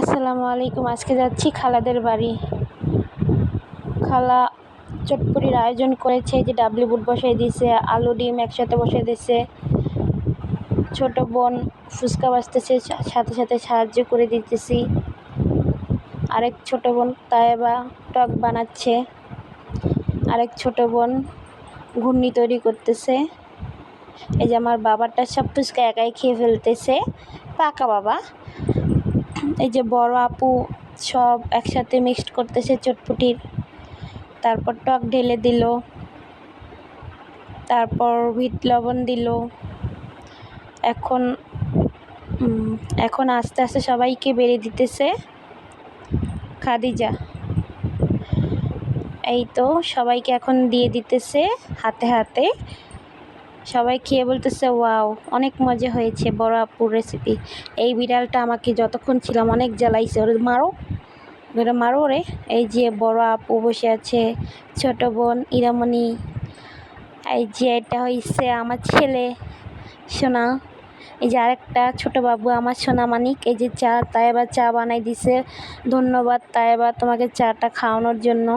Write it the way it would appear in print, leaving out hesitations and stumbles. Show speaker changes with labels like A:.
A: আসসালামু আলাইকুম। আজকে যাচ্ছি খালাদের বাড়ি। খালা চটপটির আয়োজন করেছে, যে ডাবলি বুট বসাই দিয়েছে, আলু ডিম একসাথে বসাই দিয়েছে। ছোট বোন ফুচকা বাজতেছে, সাথে সাথে সাহায্য করে দিতেছি। আরেক ছোট বোন তায়েবা টক বানাচ্ছে। আরেক ছোট বোন ঘুগনি তৈরি করতেছে। এই যে আমার বাবাটা সব ফুচকা একাই খেয়ে ফেলতেছে, পাকা বাবা। এই যে বড় আপু সব একসাথে মিক্সড করতেছে চটপটির। তারপর টক ঢেলে দিল, তারপর বিট লবণ দিল। এখন এখন আস্তে আস্তে সবাইকে বেড়ে দিতেছে খাদিজা। এই তো সবাইকে এখন দিয়ে দিতেছে হাতে হাতে। সবাই খেয়ে বলতেছে ওয়াও, অনেক মজা হয়েছে বড় আপুর রেসিপি। এই বিড়ালটা আমাকে যতক্ষণ ছিলাম অনেক জ্বালাইছে, ওরে মারো, ওরে মারো রে। এই যে বড় আপু বসে আছে, ছোট বোন ইরামণি। এই যে এটা হয়েছে আমার ছেলে সোনা। এই যে আরেকটা ছোট বাবু আমার সোনা মানিক। এই যে চা, তাইবা চা বানাই দিছে। ধন্যবাদ তাইবা তোমাকে চাটা খাওয়ানোর জন্য।